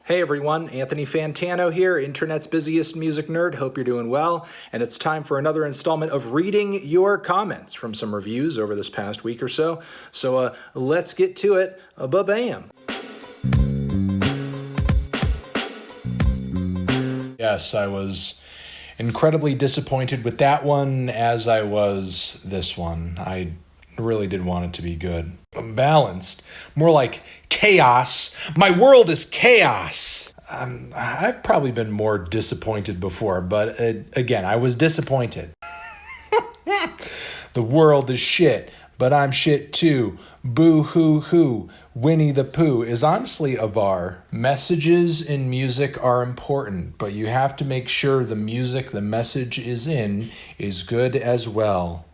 Hey everyone, Anthony Fantano here, internet's busiest music nerd. Hope you're doing well. And it's time for another installment of reading your comments from some reviews over this past week or so. So let's get to it. Ba-bam. Yes, I was incredibly disappointed with that one as I was this one. I really did want it to be good. Balanced. More like chaos. My world is chaos. I've probably been more disappointed before, but again, I was disappointed. The world is shit, but I'm shit too. Boo hoo hoo. Winnie the Pooh is honestly a bar. Messages in music are important, but you have to make sure the music the message is in is good as well.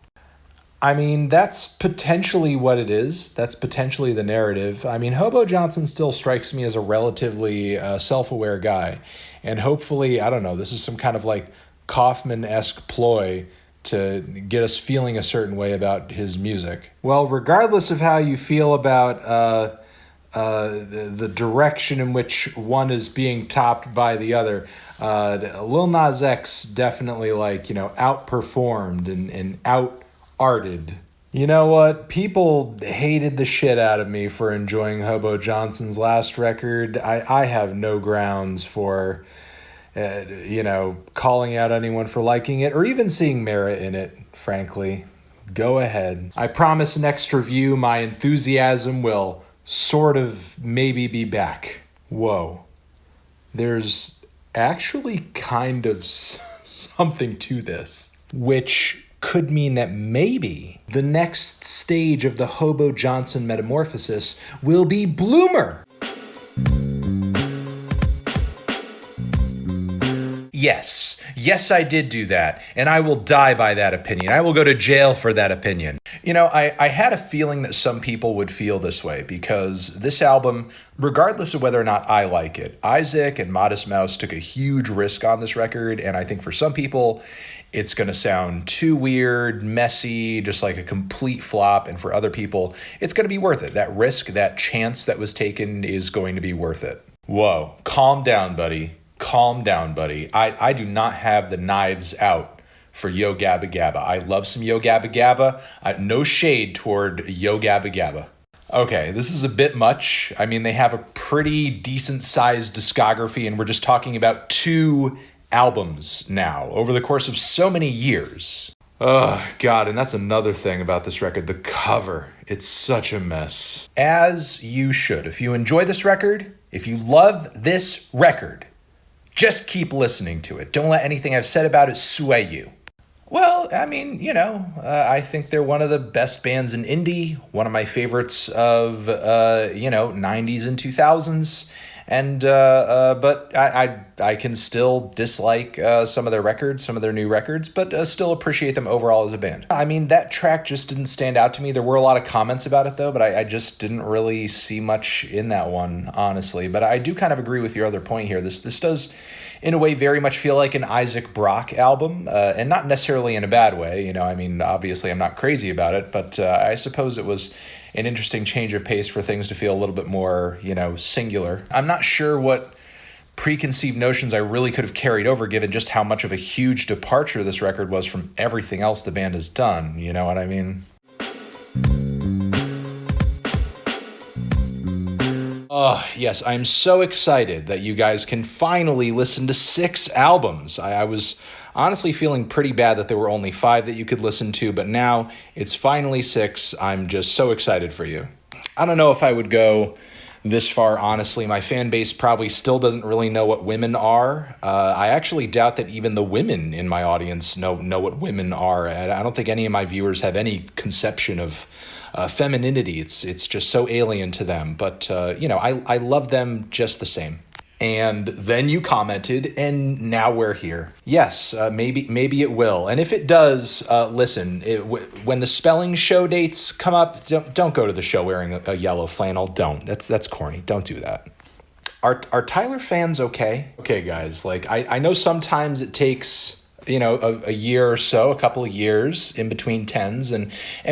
I mean, that's potentially what it is. That's potentially the narrative. I mean, Hobo Johnson still strikes me as a relatively self-aware guy. And hopefully, I don't know, this is some kind of like Kaufman-esque ploy to get us feeling a certain way about his music. Well, regardless of how you feel about the direction in which one is being topped by the other, Lil Nas X definitely outperformed and out-arted. You know what? People hated the shit out of me for enjoying Hobo Johnson's last record. I have no grounds for calling out anyone for liking it or even seeing merit in it, frankly. Go ahead. I promise next review my enthusiasm will sort of maybe be back. Whoa. There's actually kind of something to this, which could mean that maybe the next stage of the Hobo Johnson metamorphosis will be Bloomer. Yes, I did do that, and I will die by that opinion. I will go to jail for that opinion. You know, I had a feeling that some people would feel this way because this album, regardless of whether or not I like it, Isaac and Modest Mouse took a huge risk on this record, and I think for some people, it's going to sound too weird, messy, just like a complete flop, and for other people, it's going to be worth it. That risk, that chance that was taken is going to be worth it. Whoa, calm down, buddy. Calm down, buddy. I do not have the knives out for Yo Gabba Gabba. I love some Yo Gabba Gabba. No shade toward Yo Gabba Gabba. Okay, this is a bit much. I mean, they have a pretty decent-sized discography, and we're just talking about 2 albums now over the course of so many years. Oh, God, and that's another thing about this record, the cover. It's such a mess. As you should. If you enjoy this record, if you love this record, just keep listening to it. Don't let anything I've said about it sway you. Well, I mean, I think they're one of the best bands in indie, one of my favorites of, 90s and 2000s. And, but I can still dislike some of their records, some of their new records, but still appreciate them overall as a band. I mean, that track just didn't stand out to me. There were a lot of comments about it, though, but I just didn't really see much in that one, honestly. But I do kind of agree with your other point here. This does, in a way, very much feel like an Isaac Brock album, and not necessarily in a bad way. I mean, obviously I'm not crazy about it, but I suppose it was an interesting change of pace for things to feel a little bit more, singular. I'm not sure what preconceived notions I really could have carried over given just how much of a huge departure this record was from everything else the band has done. You know what I mean? Oh, yes, I'm so excited that you guys can finally listen to 6 albums. I was honestly feeling pretty bad that there were only 5 that you could listen to, but now it's finally 6. I'm just so excited for you. I don't know if I would go this far, honestly. My fan base probably still doesn't really know what women are. I actually doubt that even the women in my audience know what women are. I don't think any of my viewers have any conception of femininity. It's just so alien to them. But, I love them just the same. And then you commented, and now we're here. Yes, maybe it will. And if it does, listen, when the spelling show dates come up, don't go to the show wearing a yellow flannel. Don't. That's corny. Don't do that. Are Tyler fans okay? Okay, guys, I know sometimes it takes a year or so, a couple of years in between tens, and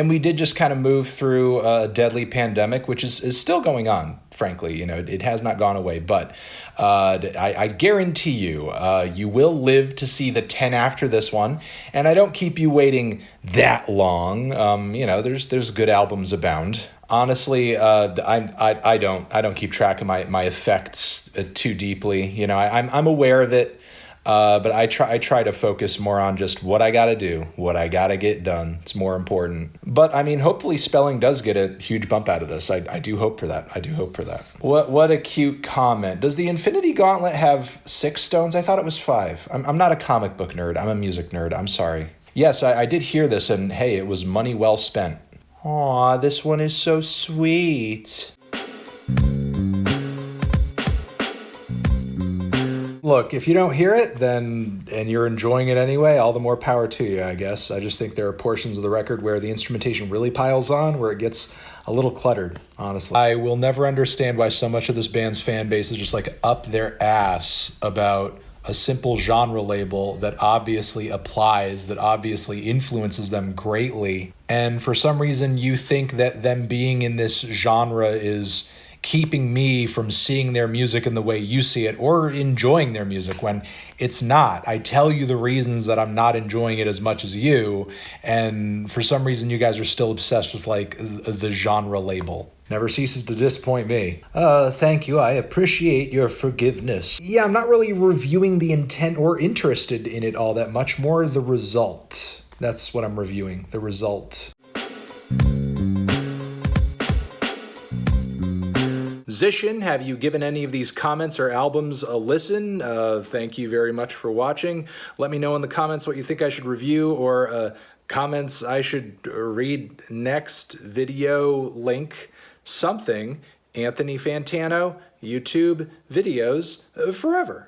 we did just kind of move through a deadly pandemic, which is still going on. Frankly, it has not gone away, but I guarantee you, you will live to see the 10 after this one, and I don't keep you waiting that long. There's good albums abound. Honestly, I don't keep track of my effects too deeply. I'm aware of it. But I try to focus more on just what I gotta do, what I gotta get done. It's more important. But I mean, hopefully spelling does get a huge bump out of this. I do hope for that. I do hope for that. What a cute comment. Does the Infinity Gauntlet have 6 stones? I thought it was 5. I'm not a comic book nerd. I'm a music nerd. I'm sorry. Yes, I did hear this, and hey, it was money well spent. Aw, this one is so sweet. Look, if you don't hear it, and you're enjoying it anyway, all the more power to you, I guess. I just think there are portions of the record where the instrumentation really piles on, where it gets a little cluttered, honestly. I will never understand why so much of this band's fan base is just like up their ass about a simple genre label that obviously applies, that obviously influences them greatly. And for some reason, you think that them being in this genre is keeping me from seeing their music in the way you see it or enjoying their music, when it's not. I tell you the reasons that I'm not enjoying it as much as you, and for some reason you guys are still obsessed with like the genre label. Never ceases to disappoint me. Thank you. I appreciate your forgiveness. Yeah, I'm not really reviewing the intent or interested in it all that much, more the result. That's what I'm reviewing, the result. Zishin, have you given any of these comments or albums a listen? Thank you very much for watching. Let me know in the comments what you think I should review, or comments I should read next, video, link, something. Anthony Fantano, YouTube, videos, forever.